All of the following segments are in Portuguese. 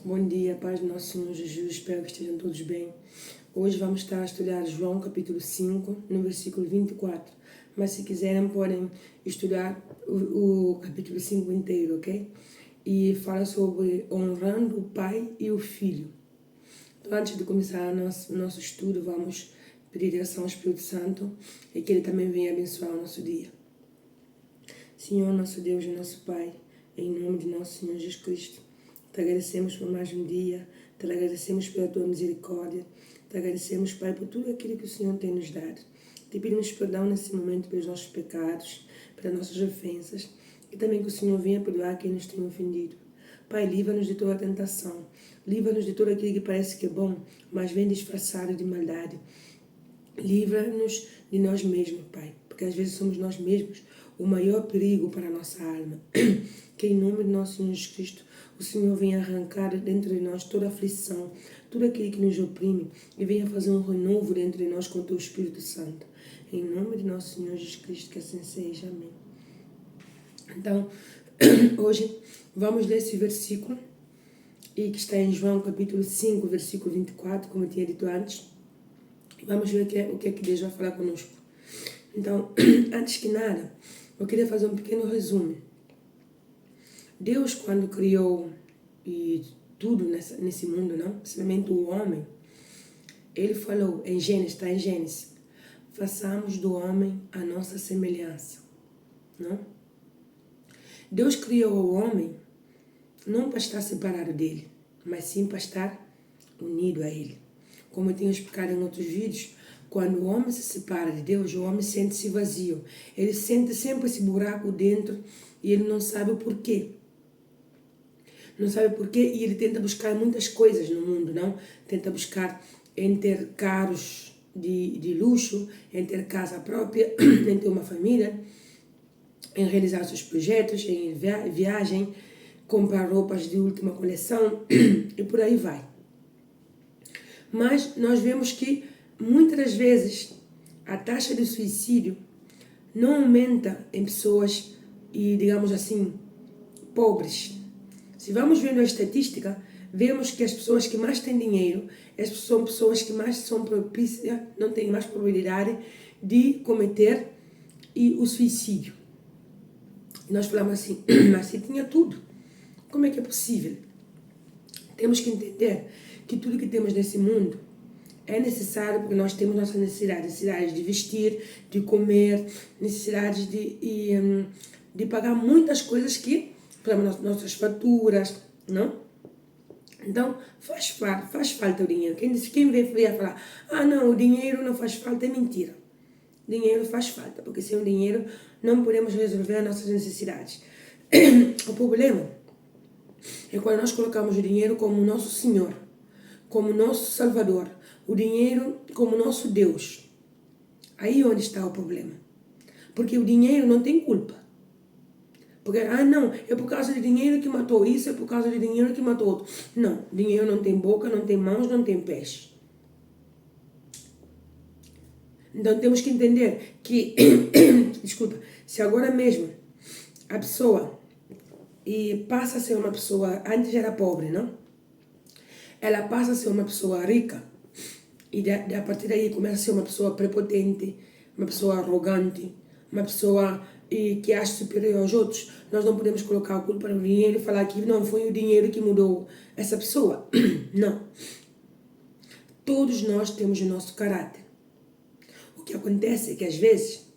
Bom dia, paz do nosso Senhor Jesus, espero que estejam todos bem. Hoje vamos estar a estudar João capítulo 5, no versículo 24. Mas se quiserem podem estudar o capítulo 5 inteiro, ok? E fala sobre honrando o Pai e o Filho. Então, antes de começar o nosso estudo, vamos pedir direção ao Espírito Santo e que Ele também venha abençoar o nosso dia. Senhor, nosso Deus e nosso Pai, em nome de nosso Senhor Jesus Cristo, te agradecemos por mais um dia, te agradecemos pela tua misericórdia, te agradecemos, Pai, por tudo aquilo que o Senhor tem nos dado. Te pedimos perdão nesse momento pelos nossos pecados, pelas nossas ofensas, e também que o Senhor venha perdoar quem nos tem ofendido. Pai, livra-nos de toda tentação, livra-nos de tudo aquilo que parece que é bom, mas vem disfarçado de maldade. Livra-nos de nós mesmos, Pai, porque às vezes somos nós mesmos o maior perigo para a nossa alma. Que em nome de nosso Senhor Jesus Cristo, o Senhor venha arrancar dentro de nós toda aflição, tudo aquilo que nos oprime e venha fazer um renovo dentro de nós com o teu Espírito Santo. Em nome de nosso Senhor Jesus Cristo, que assim seja. Amém. Então, hoje vamos ler esse versículo e que está em João capítulo 5, versículo 24, como eu tinha dito antes. Vamos ver o que é que Deus vai falar conosco. Então, antes que nada, eu queria fazer um pequeno resumo. Deus, quando criou tudo nesse mundo, não? Principalmente o homem, Ele falou em Gênesis, está em Gênesis, façamos do homem a nossa semelhança, não? Deus criou o homem não para estar separado dele, mas sim para estar unido a ele. Como eu tenho explicado em outros vídeos, quando o homem se separa de Deus, o homem sente-se vazio. Ele sente sempre esse buraco dentro e ele não sabe o porquê. Não sabe porquê e ele tenta buscar muitas coisas no mundo, não? Tenta buscar em ter carros de luxo, em ter casa própria, em ter uma família, em realizar seus projetos, em viagem, comprar roupas de última coleção e por aí vai. Mas nós vemos que muitas das vezes a taxa de suicídio não aumenta em pessoas, e digamos assim, pobres. Se vamos vendo a estatística, vemos que as pessoas que mais têm dinheiro são pessoas que mais são propícias, não têm mais probabilidade de cometer o suicídio. E nós falamos assim, mas se tinha tudo, como é que é possível? Temos que entender que tudo que temos nesse mundo é necessário porque nós temos nossas necessidades de vestir, de comer, necessidades de pagar muitas coisas que, por exemplo, nossas faturas, não? Então, faz falta o dinheiro. Quem veio falar, não, o dinheiro não faz falta, é mentira. Dinheiro faz falta, porque sem o dinheiro não podemos resolver as nossas necessidades. O problema é quando nós colocamos o dinheiro como nosso Senhor, como nosso Salvador, o dinheiro como nosso Deus. Aí onde está o problema. Porque o dinheiro não tem culpa. Porque, não, é por causa do dinheiro que matou isso, é por causa do dinheiro que matou outro. Não, dinheiro não tem boca, não tem mãos, não tem pés. Então temos que entender que, desculpa, se agora mesmo a pessoa passa a ser uma pessoa, antes era pobre, não? Ela passa a ser uma pessoa rica e a partir daí começa a ser uma pessoa prepotente, uma pessoa arrogante, uma pessoa que acha superior aos outros. Nós não podemos colocar a culpa no dinheiro e falar que não foi o dinheiro que mudou essa pessoa. Não. Todos nós temos o nosso caráter. O que acontece é que às vezes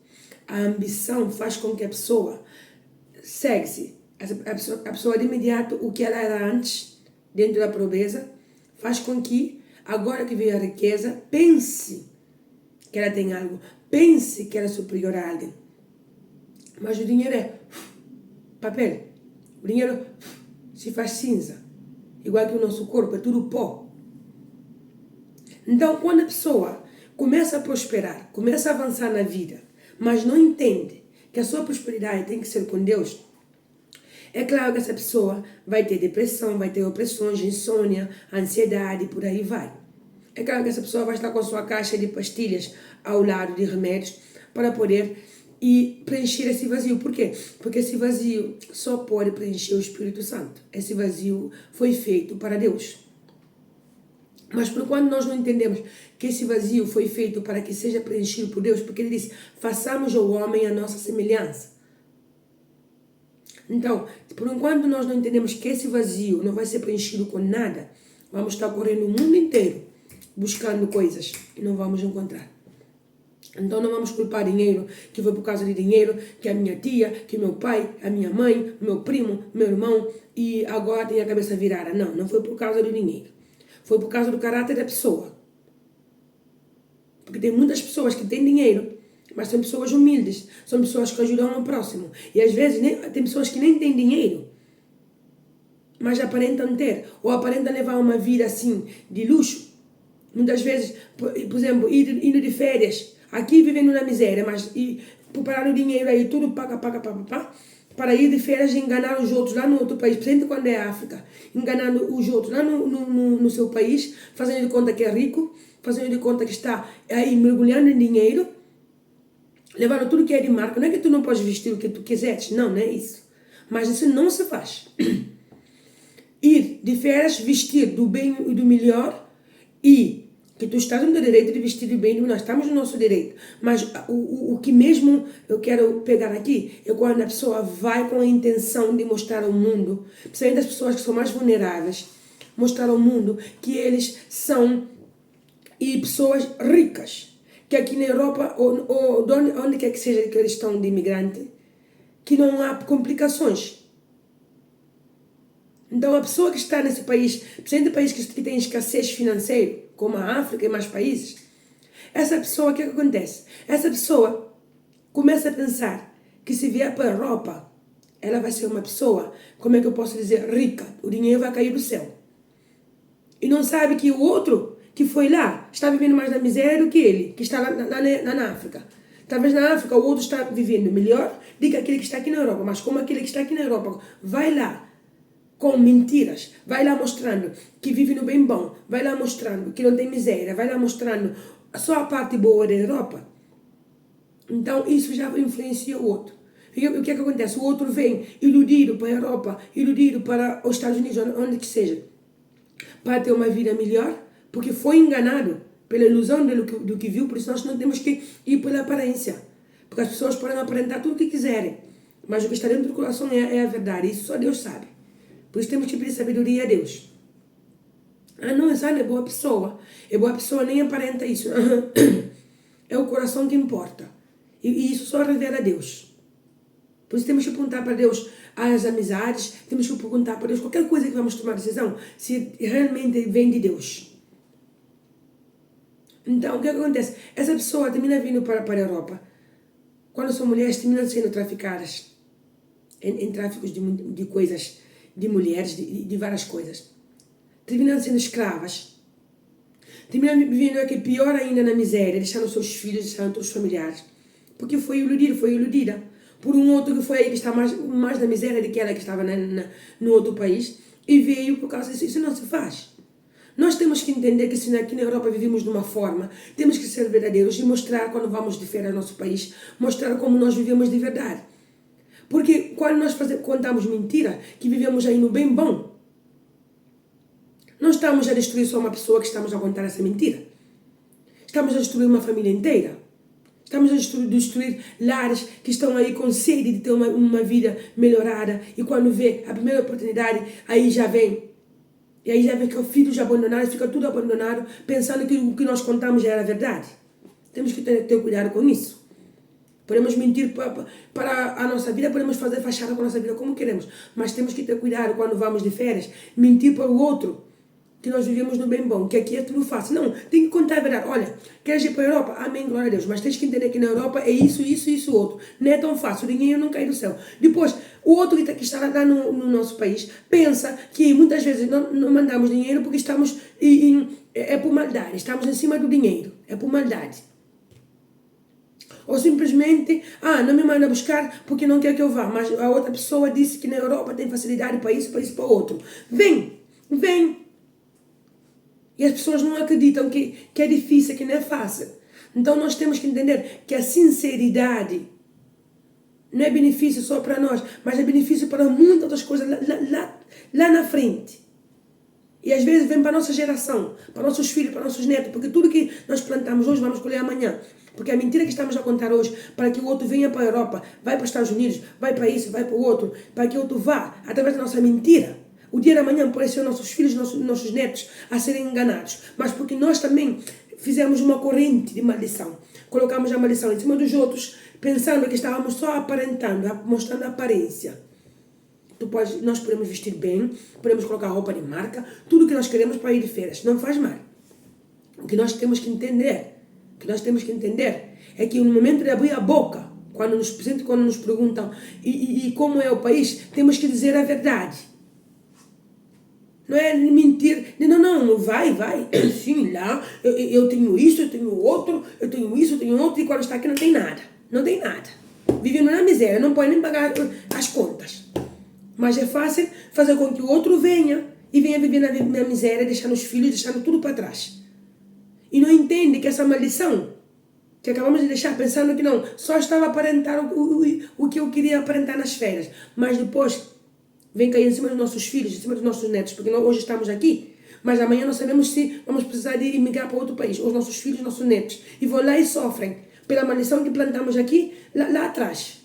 a ambição faz com que a pessoa segue-se. A pessoa de imediato, o que ela era antes, dentro da pobreza, faz com que, agora que veio a riqueza, pense que ela tem algo, pense que ela é superior a alguém. Mas o dinheiro é papel. O dinheiro se faz cinza, igual que o nosso corpo, é tudo pó. Então, quando a pessoa começa a prosperar, começa a avançar na vida, mas não entende que a sua prosperidade tem que ser com Deus, é claro que essa pessoa vai ter depressão, vai ter opressões, insônia, ansiedade, por aí vai. É claro que essa pessoa vai estar com a sua caixa de pastilhas ao lado de remédios para poder e preencher esse vazio. Por quê? Porque esse vazio só pode preencher o Espírito Santo. Esse vazio foi feito para Deus. Mas por quando nós não entendemos que esse vazio foi feito para que seja preenchido por Deus, porque Ele disse, façamos ao homem a nossa semelhança. Então, por enquanto nós não entendemos que esse vazio não vai ser preenchido com nada, vamos estar correndo o mundo inteiro buscando coisas e não vamos encontrar. Então não vamos culpar dinheiro, que foi por causa de dinheiro, que a minha tia, que meu pai, a minha mãe, meu primo, meu irmão, e agora tem a cabeça virada. Não, não foi por causa do dinheiro. Foi por causa do caráter da pessoa. Porque tem muitas pessoas que têm dinheiro, mas são pessoas humildes, são pessoas que ajudam o próximo. E às vezes tem pessoas que nem têm dinheiro, mas aparentam ter, ou aparentam levar uma vida assim, de luxo. Muitas vezes, por exemplo, indo de férias, aqui vivendo na miséria, mas preparar o dinheiro aí, tudo para ir de férias e enganar os outros lá no outro país, principalmente quando é África, enganando os outros lá no seu país, fazendo de conta que é rico, fazendo de conta que está aí mergulhando em dinheiro, levando tudo que é de marca. Não é que tu não podes vestir o que tu quiseres, não é isso. Mas isso não se faz. Ir de férias, vestir do bem e do melhor, e que tu estás no teu direito de vestir do bem, nós estamos no nosso direito. Mas o que mesmo eu quero pegar aqui é quando a pessoa vai com a intenção de mostrar ao mundo, principalmente as pessoas que são mais vulneráveis, mostrar ao mundo que eles são pessoas ricas. Que aqui na Europa, ou onde quer que seja que eles estão de imigrante, que não há complicações. Então a pessoa que está nesse país, principalmente país que tem escassez financeira, como a África e mais países, essa pessoa, o que acontece? Essa pessoa começa a pensar que se vier para a Europa, ela vai ser uma pessoa, como é que eu posso dizer, rica. O dinheiro vai cair do céu. E não sabe que o outro que foi lá está vivendo mais na miséria do que ele, que está lá na África. Talvez na África o outro está vivendo melhor do que aquele que está aqui na Europa. Mas como aquele que está aqui na Europa vai lá com mentiras, vai lá mostrando que vive no bem bom, vai lá mostrando que não tem miséria, vai lá mostrando só a parte boa da Europa, então isso já influencia o outro. E o que é que acontece? O outro vem iludido para a Europa, iludido para os Estados Unidos, onde que seja, para ter uma vida melhor, porque foi enganado pela ilusão do que viu. Por isso nós não temos que ir pela aparência, porque as pessoas podem aparentar tudo o que quiserem, mas o que está dentro do coração é a verdade. Isso só Deus sabe. Por isso temos que pedir sabedoria a Deus. Não, essa é boa pessoa. É boa pessoa, nem aparenta isso. É o coração que importa. E isso só revela a Deus. Por isso temos que perguntar para Deus as amizades, temos que perguntar para Deus qualquer coisa que vamos tomar decisão, se realmente vem de Deus. Então, o que acontece? Essa pessoa termina vindo para a Europa. Quando são mulheres, terminam sendo traficadas em tráficos de coisas, de mulheres, de várias coisas. Terminam sendo escravas. Terminam vivendo aqui pior ainda na miséria, deixando seus filhos, deixando seus familiares. Porque foi iludido, foi iludida por um outro que foi aí que está mais na miséria do que ela que estava no outro país. E veio por causa disso. Isso não se faz. Nós temos que entender que se aqui na Europa vivemos de uma forma, temos que ser verdadeiros e mostrar quando vamos de férias ao nosso país, mostrar como nós vivemos de verdade. Porque quando nós contamos mentira, que vivemos aí no bem bom, não estamos a destruir só uma pessoa que estamos a contar essa mentira. Estamos a destruir uma família inteira. Estamos a destruir lares que estão aí com sede de ter uma vida melhorada. E quando vê a primeira oportunidade, aí já vem. E aí já vê que o filho já abandonado, fica tudo abandonado, pensando que o que nós contamos já era verdade. Temos que ter cuidado com isso. Podemos mentir para a nossa vida, podemos fazer fachada com a nossa vida como queremos, mas temos que ter cuidado quando vamos de férias, mentir para o outro, que nós vivemos no bem bom, que aqui é tudo fácil. Não, tem que contar a verdade. Olha, queres ir para a Europa? Amém, glória a Deus, mas tens que entender que na Europa é isso, outro. Não é tão fácil, o dinheiro não cai do céu. Depois, o outro que está lá no nosso país, pensa que muitas vezes não mandamos dinheiro porque estamos, é por maldade, estamos em cima do dinheiro, é por maldade. Ou simplesmente, não me manda buscar porque não quer que eu vá. Mas a outra pessoa disse que na Europa tem facilidade para isso, para outro. Vem. E as pessoas não acreditam que é difícil, que não é fácil. Então nós temos que entender que a sinceridade não é benefício só para nós, mas é benefício para muitas outras coisas lá na frente. E às vezes vem para a nossa geração, para nossos filhos, para nossos netos, porque tudo que nós plantamos hoje vamos colher amanhã. Porque a mentira que estamos a contar hoje, para que o outro venha para a Europa, vai para os Estados Unidos, vai para isso, vai para o outro, para que o outro vá, através da nossa mentira. O dia da manhã pode ser nossos filhos, nossos netos a serem enganados. Mas porque nós também fizemos uma corrente de maldição. Colocamos a maldição em cima dos outros, pensando que estávamos só aparentando, mostrando a aparência. Nós podemos vestir bem, podemos colocar roupa de marca, tudo que nós queremos para ir de férias, não faz mal. O que nós temos que entender, é que no momento de abrir a boca, quando nos perguntam e como é o país, temos que dizer a verdade. Não é mentir, não, vai, sim, lá, eu tenho isso, eu tenho outro, eu tenho isso, eu tenho outro, e quando está aqui não tem nada, vivendo na miséria, não pode nem pagar as contas. Mas é fácil fazer com que o outro venha e venha viver na miséria, deixando os filhos, deixando tudo para trás. E não entende que essa maldição, que acabamos de deixar pensando que não, só estava a aparentar o que eu queria aparentar nas férias. Mas depois vem cair em cima dos nossos filhos, em cima dos nossos netos, porque nós hoje estamos aqui, mas amanhã não sabemos se vamos precisar de emigrar para outro país, os nossos filhos, nossos netos. E vão lá e sofrem pela maldição que plantamos aqui, lá atrás.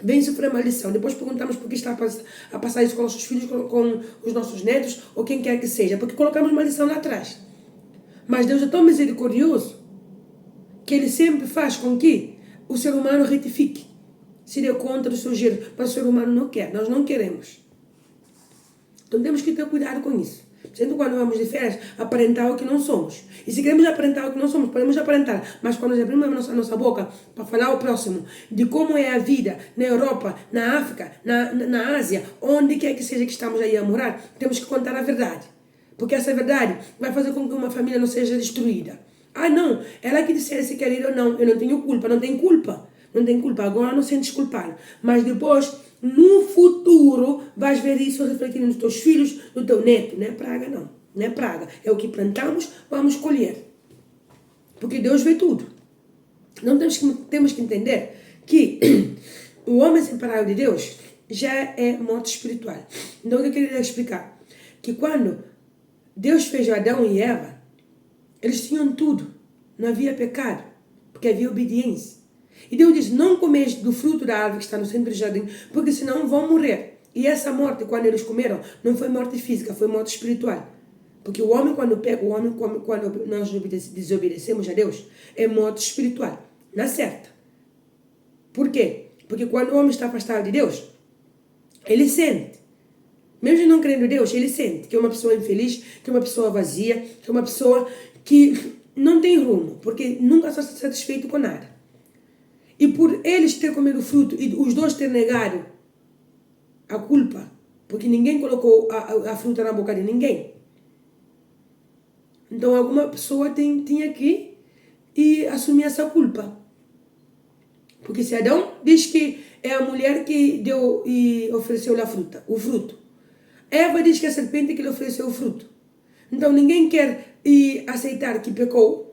Vem sofrer maldição. Depois perguntamos por que está a passar isso com nossos filhos, com os nossos netos, ou quem quer que seja. Porque colocamos maldição lá atrás. Mas Deus é tão misericordioso que Ele sempre faz com que o ser humano retifique. Se dê conta do seu giro. Mas o ser humano não quer. Nós não queremos. Então temos que ter cuidado com isso. Sendo quando vamos de férias, aparentar o que não somos. E se queremos aparentar o que não somos, podemos aparentar. Mas quando nós abrimos a nossa boca para falar ao próximo de como é a vida na Europa, na África, na Ásia, onde quer que seja que estamos aí a morar, temos que contar a verdade. Porque essa verdade vai fazer com que uma família não seja destruída. Ah, não, ela que disser se quer ir ou não, eu não tenho culpa, não tem culpa. Não tem culpa, agora não sentes culpado. Mas depois, no futuro, vais ver isso refletindo nos teus filhos, no teu neto. Não é praga, não. Não é praga. É o que plantamos, vamos colher. Porque Deus vê tudo. Não temos que entender que o homem separado de Deus já é morte espiritual. Então, o que eu queria explicar? Que quando Deus fez Adão e Eva, eles tinham tudo. Não havia pecado, porque havia obediência. E Deus diz, não comeis do fruto da árvore que está no centro do jardim, porque senão vão morrer. E essa morte, quando eles comeram, não foi morte física, foi morte espiritual. Porque o homem, quando peca, quando nós desobedecemos a Deus, é morte espiritual. Na certa. Por quê? Porque quando o homem está afastado de Deus, ele sente. Mesmo não crendo em Deus, ele sente que é uma pessoa infeliz, que é uma pessoa vazia, que é uma pessoa que não tem rumo, porque nunca está satisfeito com nada. E por eles ter comido o fruto e os dois ter negado a culpa, porque ninguém colocou a fruta na boca de ninguém. Então alguma pessoa tinha que assumir essa culpa. Porque se Adão diz que é a mulher que deu e ofereceu-lhe o fruto. Eva diz que é a serpente que lhe ofereceu o fruto. Então ninguém quer aceitar que pecou.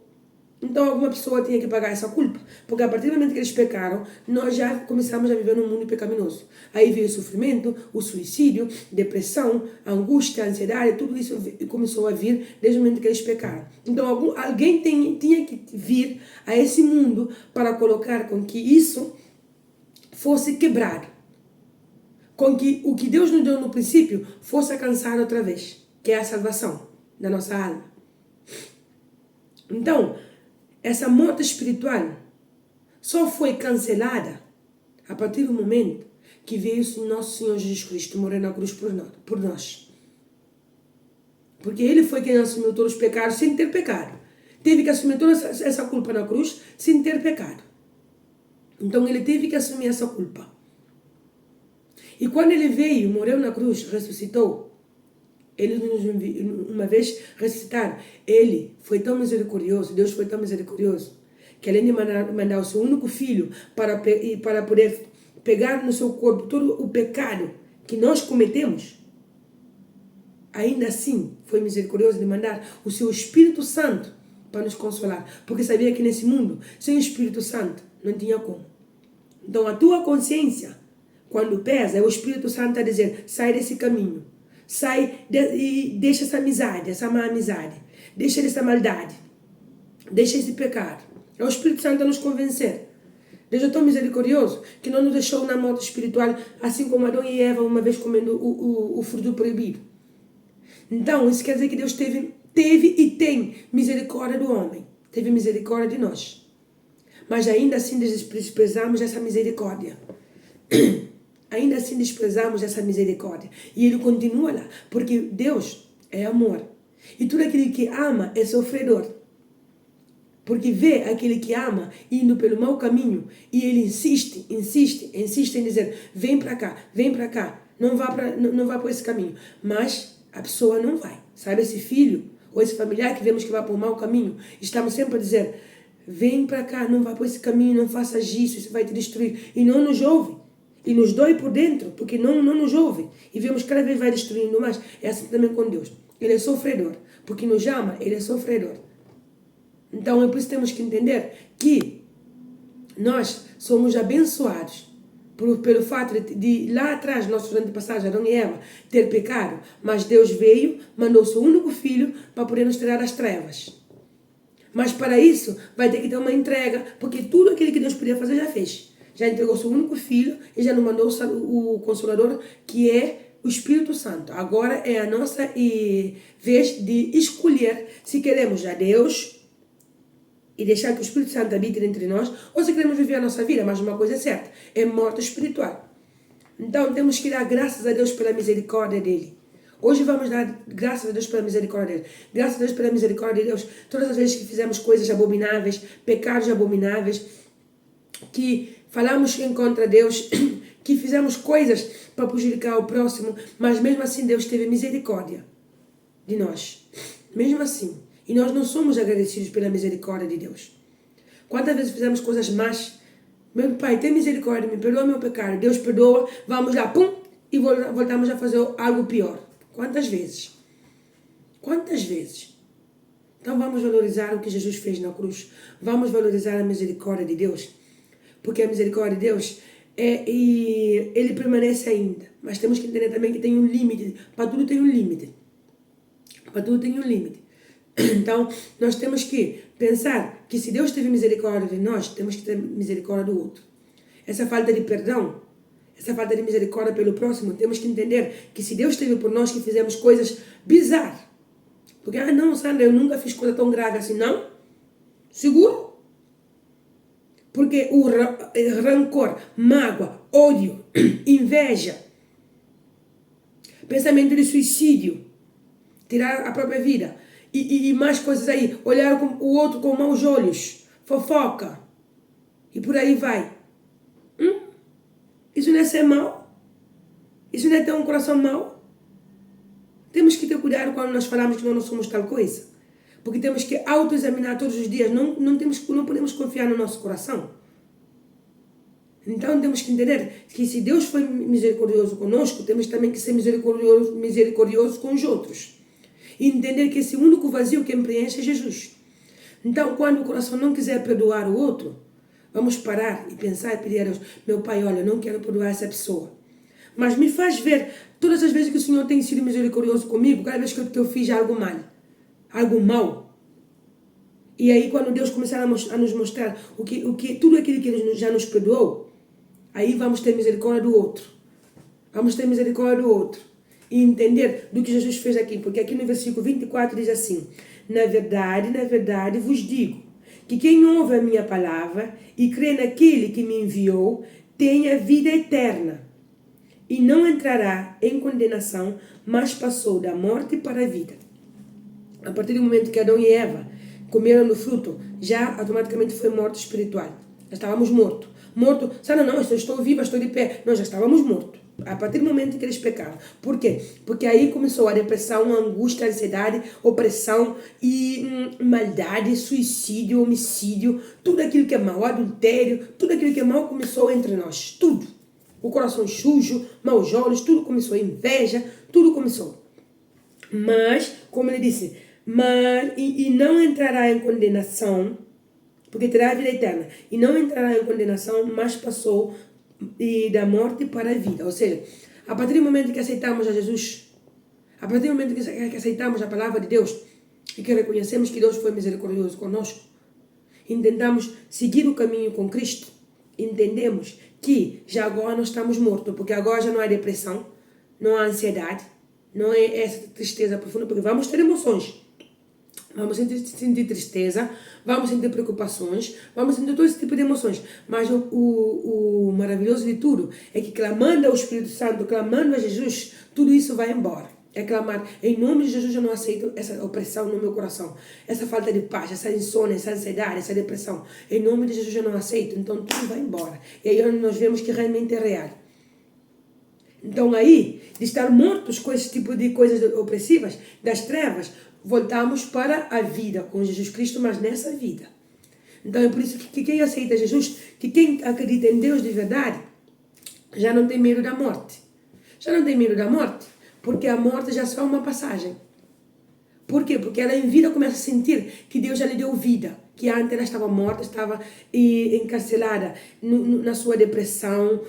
Então alguma pessoa tinha que pagar essa culpa. Porque a partir do momento que eles pecaram, nós já começamos a viver num mundo pecaminoso. Aí veio o sofrimento, o suicídio, depressão, angústia, ansiedade, tudo isso começou a vir desde o momento que eles pecaram. Então alguém tinha que vir a esse mundo para colocar com que isso fosse quebrado. Com que o que Deus nos deu no princípio fosse alcançado outra vez, que é a salvação da nossa alma. Então, essa morte espiritual só foi cancelada a partir do momento que veio o nosso Senhor Jesus Cristo morrer na cruz por nós. Porque Ele foi quem assumiu todos os pecados sem ter pecado. Teve que assumir toda essa culpa na cruz sem ter pecado. Então Ele teve que assumir essa culpa. E quando Ele veio, morreu na cruz, ressuscitou, Ele uma vez ressuscitado, Ele foi tão misericordioso, Deus foi tão misericordioso, que além de mandar o seu único filho para poder pegar no seu corpo todo o pecado que nós cometemos, ainda assim foi misericordioso de mandar o seu Espírito Santo para nos consolar, porque sabia que nesse mundo, sem o Espírito Santo, não tinha como. Então a tua consciência, quando pesa, é o Espírito Santo a dizer, sai desse caminho. E deixa essa amizade, essa má amizade. Deixa essa maldade. Deixa esse pecado. É o Espírito Santo a nos convencer. Deus é tão misericordioso que não nos deixou na morte espiritual, assim como Adão e Eva uma vez comendo o fruto proibido. Então, isso quer dizer que Deus teve e tem misericórdia do homem. Teve misericórdia de nós. Mas ainda assim desprezamos essa misericórdia. Ainda assim desprezamos essa misericórdia. E Ele continua lá. Porque Deus é amor. E tudo aquele que ama é sofredor. Porque vê aquele que ama indo pelo mau caminho e ele insiste em dizer, vem para cá, não vá por esse caminho. Mas a pessoa não vai. Sabe, esse filho ou esse familiar que vemos que vai por um mau caminho, estamos sempre a dizer, vem para cá, não vá por esse caminho, não faças isso vai te destruir. E não nos ouve. E nos dói por dentro, porque não nos ouve. E vemos que cada vez vai destruindo mais. É assim também com Deus. Ele é sofredor. Porque nos ama, Ele é sofredor. Então, é por isso que temos que entender que nós somos abençoados pelo fato de lá atrás, nossos antepassados, Adão e Eva, ter pecado. Mas Deus veio, mandou seu único filho para poder nos tirar das trevas. Mas para isso, vai ter que ter uma entrega, porque tudo aquilo que Deus podia fazer já fez. Já entregou seu único filho e já nos mandou o Consolador, que é o Espírito Santo. Agora é a nossa vez de escolher se queremos a Deus e deixar que o Espírito Santo habite entre nós, ou se queremos viver a nossa vida. Mas uma coisa é certa, é morte espiritual. Então temos que dar graças a Deus pela misericórdia dEle. Hoje vamos dar graças a Deus pela misericórdia dEle. Graças a Deus pela misericórdia de Deus. Todas as vezes que fizemos coisas abomináveis, pecados abomináveis, que falamos em contra Deus, que fizemos coisas para prejudicar o próximo, mas mesmo assim Deus teve misericórdia de nós. Mesmo assim. E nós não somos agradecidos pela misericórdia de Deus. Quantas vezes fizemos coisas más? Meu Pai, tem misericórdia, me perdoa meu pecado. Deus perdoa, vamos lá, pum, e voltamos a fazer algo pior. Quantas vezes? Quantas vezes? Então vamos valorizar o que Jesus fez na cruz. Vamos valorizar a misericórdia de Deus. Porque a misericórdia de Deus, Ele permanece ainda. Mas temos que entender também que tem um limite. Para tudo tem um limite. Para tudo tem um limite. Então, nós temos que pensar que se Deus teve misericórdia de nós, temos que ter misericórdia do outro. Essa falta de perdão, essa falta de misericórdia pelo próximo, temos que entender que se Deus teve por nós que fizemos coisas bizarras. Porque, não, Sandra, eu nunca fiz coisa tão grave assim, não? Seguro? Porque o rancor, mágoa, ódio, inveja, pensamento de suicídio, tirar a própria vida, e mais coisas aí, olhar o outro com maus olhos, fofoca, e por aí vai. Isso não é ser mau? Isso não é ter um coração mau? Temos que ter cuidado quando nós falamos que nós não somos tal coisa, porque temos que autoexaminar todos os dias, não podemos confiar no nosso coração. Então temos que entender que se Deus foi misericordioso conosco, temos também que ser misericordioso com os outros. E entender que esse único vazio que preenche é Jesus. Então, quando o coração não quiser perdoar o outro, vamos parar e pensar e pedir a Deus, meu Pai, olha, eu não quero perdoar essa pessoa. Mas me faz ver todas as vezes que o Senhor tem sido misericordioso comigo, cada vez que eu fiz algo mal. E aí, quando Deus começar a nos mostrar tudo aquilo que Ele já nos perdoou, aí vamos ter misericórdia do outro. Vamos ter misericórdia do outro. E entender do que Jesus fez aqui. Porque aqui no versículo 24 diz assim, na verdade vos digo, que quem ouve a minha palavra e crê naquele que me enviou, tem a vida eterna. E não entrará em condenação, mas passou da morte para a vida. A partir do momento que Adão e Eva comeram do fruto, já automaticamente foi morte espiritual. Já estávamos mortos. Sabe, não, eu estou viva, estou de pé. Nós já estávamos mortos. A partir do momento em que eles pecaram. Por quê? Porque aí começou a depressão, a angústia, a ansiedade, opressão e maldade, suicídio, homicídio, tudo aquilo que é mal, adultério, tudo aquilo que é mal começou entre nós. Tudo. O coração sujo, maus olhos, tudo começou. Inveja, tudo começou. Mas, como ele disse, e não entrará em condenação, porque terá a vida eterna, e não entrará em condenação, mas passou da morte para a vida. Ou seja, a partir do momento que aceitamos a Jesus, a partir do momento que aceitamos a palavra de Deus, e que reconhecemos que Deus foi misericordioso conosco, intentamos seguir o caminho com Cristo, entendemos que já agora nós estamos mortos, porque agora já não há depressão, não há ansiedade, não é essa tristeza profunda, porque vamos ter emoções. Vamos sentir tristeza, vamos sentir preocupações, vamos sentir todo esse tipo de emoções. Mas o maravilhoso de tudo é que clamando ao Espírito Santo, clamando a Jesus, tudo isso vai embora. É clamar, em nome de Jesus eu não aceito essa opressão no meu coração, essa falta de paz, essa insônia, essa ansiedade, essa depressão. Em nome de Jesus eu não aceito, então tudo vai embora. E aí nós vemos que realmente é real. Então aí, de estar mortos com esse tipo de coisas opressivas, das trevas, voltamos para a vida com Jesus Cristo, mas nessa vida. Então é por isso que quem aceita Jesus, que quem acredita em Deus de verdade, já não tem medo da morte. Já não tem medo da morte, porque a morte já é só uma passagem. Por quê? Porque ela em vida começa a sentir que Deus já lhe deu vida, que antes ela estava morta, estava encarcelada na sua depressão,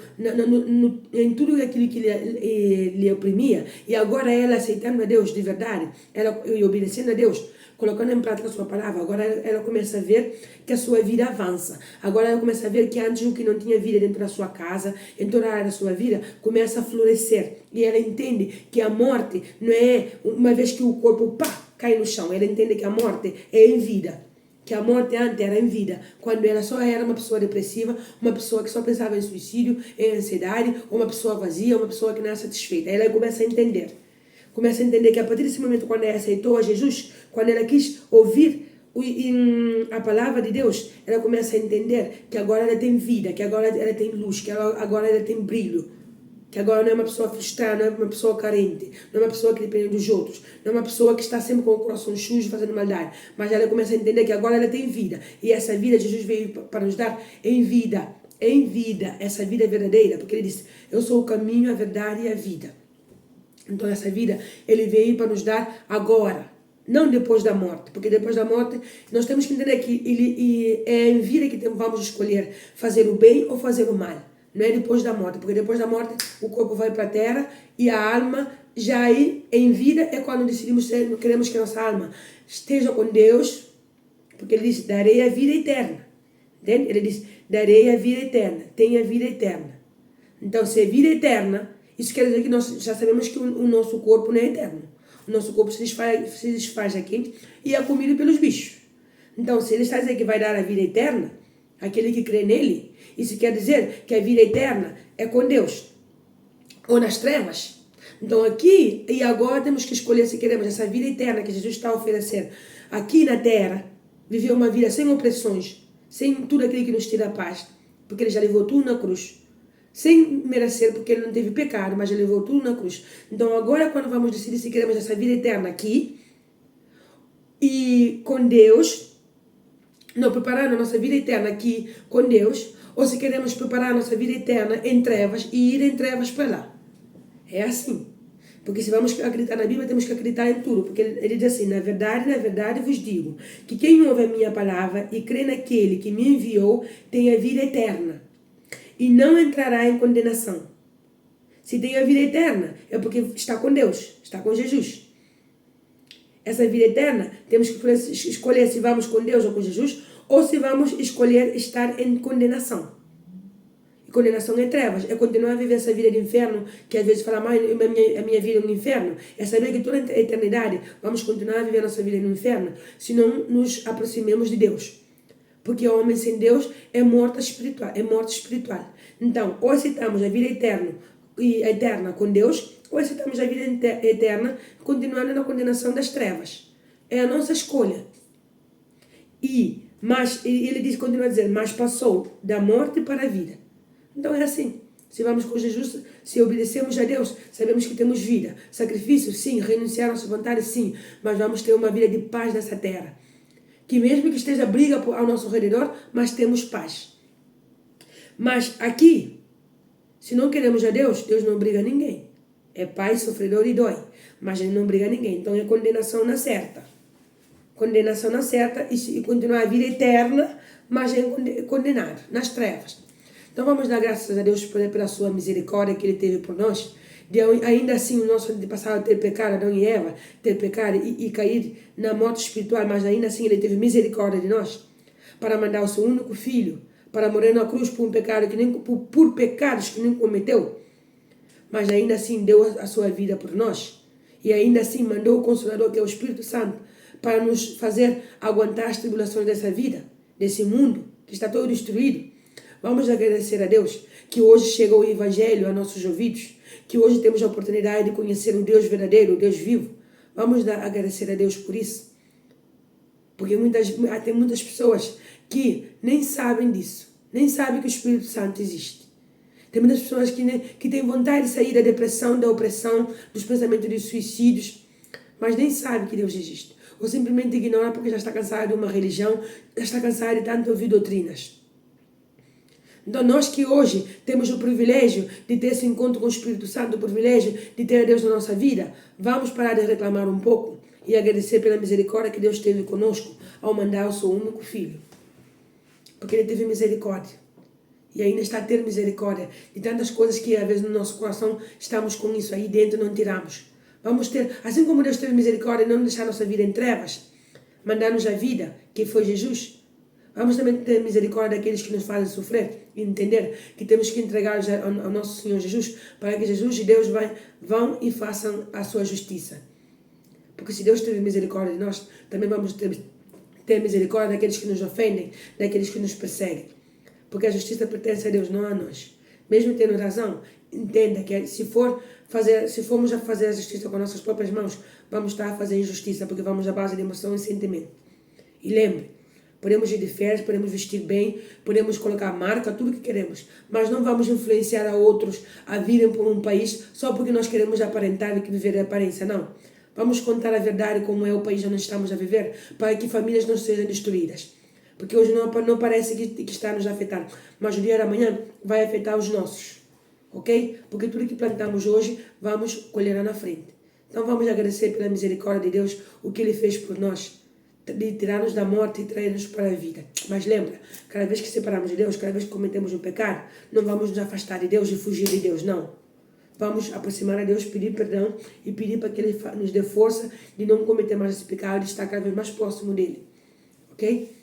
em tudo aquilo que lhe oprimia, e agora ela aceitando a Deus de verdade, ela e obedecendo a Deus, colocando em prática a sua palavra, agora ela começa a ver que a sua vida avança. Agora ela começa a ver que antes o que não tinha vida dentro da sua casa, em toda a área da sua vida, começa a florescer. E ela entende que a morte não é uma vez que o corpo cai no chão. Ela entende que a morte é em vida. Que a morte antes era em vida, quando ela só era uma pessoa depressiva, uma pessoa que só pensava em suicídio, em ansiedade, ou uma pessoa vazia, uma pessoa que não é satisfeita. Ela começa a entender. Começa a entender que a partir desse momento, quando ela aceitou a Jesus, quando ela quis ouvir a palavra de Deus, ela começa a entender que agora ela tem vida, que agora ela tem luz, que agora ela tem brilho, que agora não é uma pessoa frustrada, não é uma pessoa carente, não é uma pessoa que depende dos outros, não é uma pessoa que está sempre com o coração sujo fazendo maldade, mas ela começa a entender que agora ela tem vida, e essa vida Jesus veio para nos dar em vida, essa vida é verdadeira, porque ele disse, eu sou o caminho, a verdade e a vida. Então essa vida ele veio para nos dar agora, não depois da morte, porque depois da morte nós temos que entender que é em vida que vamos escolher fazer o bem ou fazer o mal. Não é depois da morte, porque depois da morte o corpo vai para a terra e a alma já aí em vida é quando decidimos queremos que a nossa alma esteja com Deus, porque ele diz, darei a vida eterna. Entende? Ele diz, darei a vida eterna, tenha a vida eterna. Então se é vida eterna, isso quer dizer que nós já sabemos que o nosso corpo não é eterno. O nosso corpo se desfaz aqui e é comido pelos bichos. Então, se ele está dizendo que vai dar a vida eterna, aquele que crê nele, isso quer dizer que a vida eterna é com Deus, ou nas trevas. Então, aqui e agora temos que escolher se queremos essa vida eterna que Jesus está a oferecer aqui na terra, viver uma vida sem opressões, sem tudo aquilo que nos tira a paz, porque ele já levou tudo na cruz. Sem merecer, porque ele não teve pecado, mas ele levou tudo na cruz. Então agora quando vamos decidir se queremos essa vida eterna aqui, e com Deus, não, preparar a nossa vida eterna aqui com Deus, ou se queremos preparar a nossa vida eterna em trevas e ir em trevas para lá. É assim. Porque se vamos acreditar na Bíblia, temos que acreditar em tudo. Porque ele diz assim, na verdade vos digo, que quem ouve a minha palavra e crê naquele que me enviou, tem a vida eterna. E não entrará em condenação. Se tem a vida eterna, é porque está com Deus, está com Jesus. Essa vida eterna, temos que escolher se vamos com Deus ou com Jesus, ou se vamos escolher estar em condenação. E condenação é trevas, é continuar a viver essa vida de inferno, que às vezes fala, mãe, a minha vida é um inferno. É saber que toda a eternidade vamos continuar a viver a nossa vida no inferno, se não nos aproximemos de Deus. Porque o homem sem Deus é morte espiritual. Então, ou aceitamos a vida eterna com Deus, ou aceitamos a vida eterna continuando na condenação das trevas. É a nossa escolha. Mas ele continua a dizer, mas passou da morte para a vida. Então é assim. Se vamos com Jesus, se obedecemos a Deus, sabemos que temos vida. Sacrifício, sim. Renunciar à nossa vontade, sim. Mas vamos ter uma vida de paz nessa terra. Que mesmo que esteja briga ao nosso redor, mas temos paz. Mas aqui, se não queremos a Deus, Deus não briga ninguém. É pai, sofredor e dói. Mas ele não briga ninguém. Então é condenação na certa. condenação na certa e continuar a vida eterna, mas condenado, nas trevas. Então vamos dar graças a Deus pela sua misericórdia que Ele teve por nós, de ainda assim o nosso antepassado ter pecado, Adão e Eva, ter pecado e cair na morte espiritual, mas ainda assim Ele teve misericórdia de nós, para mandar o seu único filho, para morrer na cruz por um pecado por pecados que nem cometeu, mas ainda assim deu a sua vida por nós, e ainda assim mandou o Consolador, que é o Espírito Santo, para nos fazer aguentar as tribulações dessa vida, desse mundo que está todo destruído. Vamos agradecer a Deus que hoje chega o Evangelho a nossos ouvidos, que hoje temos a oportunidade de conhecer o Deus verdadeiro, o Deus vivo. Vamos agradecer a Deus por isso. Porque tem muitas pessoas que nem sabem disso, nem sabem que o Espírito Santo existe. Tem muitas pessoas que têm vontade de sair da depressão, da opressão, dos pensamentos de suicídios, mas nem sabem que Deus existe. Ou simplesmente ignora porque já está cansado de uma religião, já está cansado de tanto ouvir doutrinas. Então nós que hoje temos o privilégio de ter esse encontro com o Espírito Santo, o privilégio de ter a Deus na nossa vida, vamos parar de reclamar um pouco e agradecer pela misericórdia que Deus teve conosco ao mandar o seu único filho. Porque Ele teve misericórdia. E ainda está a ter misericórdia de tantas coisas que às vezes no nosso coração estamos com isso aí dentro e não tiramos. Vamos ter, assim como Deus teve misericórdia de não deixar nossa vida em trevas, mandar-nos a vida, que foi Jesus. Vamos também ter misericórdia daqueles que nos fazem sofrer e entender que temos que entregar ao nosso Senhor Jesus para que Jesus e Deus vão e façam a sua justiça. Porque se Deus teve misericórdia de nós, também vamos ter misericórdia daqueles que nos ofendem, daqueles que nos perseguem. Porque a justiça pertence a Deus, não a nós. Mesmo tendo razão, entenda que se formos a fazer a justiça com nossas próprias mãos, vamos estar a fazer injustiça, porque vamos à base de emoção e sentimento. E lembre, podemos ir de férias, podemos vestir bem, podemos colocar marca, tudo que queremos, mas não vamos influenciar a outros a virem por um país só porque nós queremos aparentar e viver de aparência, não. Vamos contar a verdade como é o país onde estamos a viver, para que famílias não sejam destruídas. Porque hoje não parece que está nos a afetar, mas o dia da manhã vai afetar os nossos, ok? Porque tudo que plantamos hoje, vamos colher lá na frente. Então vamos agradecer pela misericórdia de Deus, o que Ele fez por nós, de tirar-nos da morte e trazer-nos para a vida. Mas lembra, cada vez que separamos de Deus, cada vez que cometemos um pecado, não vamos nos afastar de Deus e fugir de Deus, não. Vamos aproximar a Deus, pedir perdão e pedir para que Ele nos dê força de não cometer mais esse pecado e estar cada vez mais próximo dEle, ok?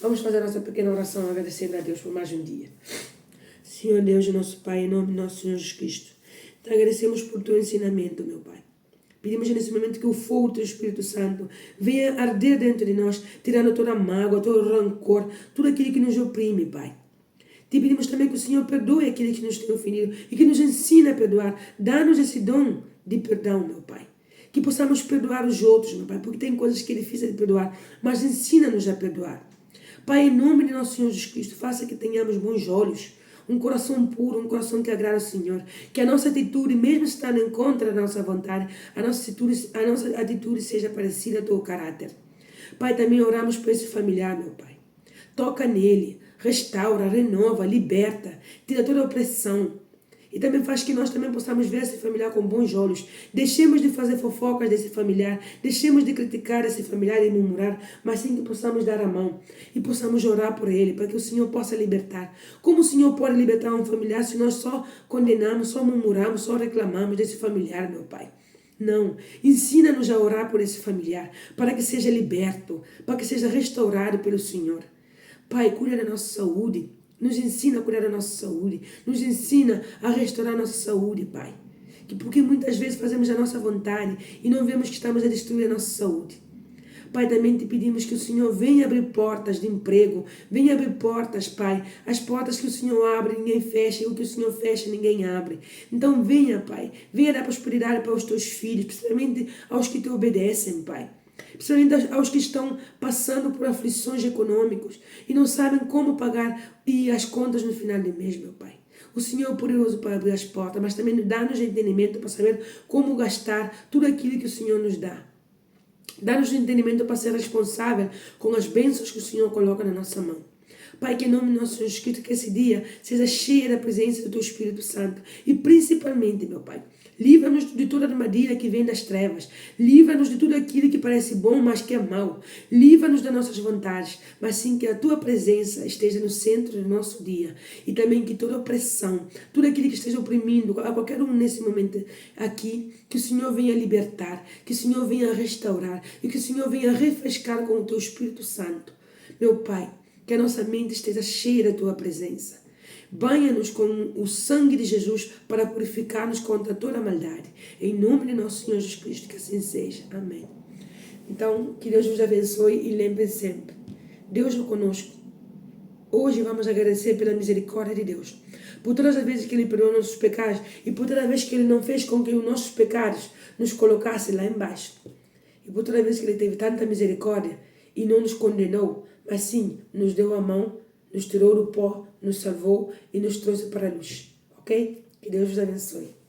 Vamos fazer a nossa pequena oração agradecendo a Deus por mais um dia. Senhor Deus e nosso Pai, em nome de nosso Senhor Jesus Cristo, te agradecemos por teu ensinamento, meu Pai. Pedimos nesse momento que o fogo do teu Espírito Santo venha arder dentro de nós, tirando toda a mágoa, todo o rancor, tudo aquilo que nos oprime, Pai. Te pedimos também que o Senhor perdoe aqueles que nos têm ofendido e que nos ensine a perdoar. Dá-nos esse dom de perdão, meu Pai. Que possamos perdoar os outros, meu Pai, porque tem coisas que é difícil de perdoar, mas ensina-nos a perdoar. Pai, em nome de nosso Senhor Jesus Cristo, faça que tenhamos bons olhos, um coração puro, um coração que agrada ao Senhor. Que a nossa atitude, mesmo estando em contra da nossa vontade, a nossa atitude seja parecida ao teu caráter. Pai, também oramos por esse familiar, meu Pai. Toca nele, restaura, renova, liberta, tira toda a opressão. E também faz que nós também possamos ver esse familiar com bons olhos. Deixemos de fazer fofocas desse familiar. Deixemos de criticar esse familiar e murmurar. Mas sim que possamos dar a mão. E possamos orar por ele. Para que o Senhor possa libertar. Como o Senhor pode libertar um familiar se nós só condenamos, só murmuramos, só reclamamos desse familiar, meu Pai? Não. Ensina-nos a orar por esse familiar. Para que seja liberto. Para que seja restaurado pelo Senhor. Pai, cuida da nossa saúde. Nos ensina a cuidar da nossa saúde. Nos ensina a restaurar a nossa saúde, Pai. Porque muitas vezes fazemos a nossa vontade e não vemos que estamos a destruir a nossa saúde. Pai, também te pedimos que o Senhor venha abrir portas de emprego. Venha abrir portas, Pai. As portas que o Senhor abre, ninguém fecha. E o que o Senhor fecha, ninguém abre. Então venha, Pai. Venha dar prosperidade para os teus filhos. Principalmente aos que te obedecem, Pai. Principalmente aos que estão passando por aflições econômicas e não sabem como pagar as contas no final do mês, meu Pai. O Senhor é poderoso para abrir as portas, mas também dá-nos entendimento para saber como gastar tudo aquilo que o Senhor nos dá. Dá-nos entendimento para ser responsável com as bênçãos que o Senhor coloca na nossa mão. Pai, que em nome do nosso Senhor Jesus Cristo, que esse dia seja cheio da presença do Teu Espírito Santo. E principalmente, meu Pai, Livra-nos de toda armadilha que vem das trevas. Livra-nos de tudo aquilo que parece bom, mas que é mau. Livra-nos das nossas vontades, mas sim que a tua presença esteja no centro do nosso dia. E também que toda opressão, tudo aquilo que esteja oprimindo a qualquer um nesse momento aqui, que o Senhor venha libertar, que o Senhor venha restaurar e que o Senhor venha refrescar com o teu Espírito Santo. Meu Pai, que a nossa mente esteja cheia da tua presença. Banha-nos com o sangue de Jesus para purificar-nos contra toda a maldade. Em nome de nosso Senhor Jesus Cristo, que assim seja. Amém. Então, que Deus vos abençoe e lembre sempre, Deus é conosco. Hoje vamos agradecer pela misericórdia de Deus, por todas as vezes que Ele perdoou nossos pecados e por toda vez que Ele não fez com que os nossos pecados nos colocassem lá embaixo. E por toda vez que Ele teve tanta misericórdia e não nos condenou, mas sim nos deu a mão, nos tirou do pó, nos salvou e nos trouxe para a luz. Ok? Que Deus vos abençoe.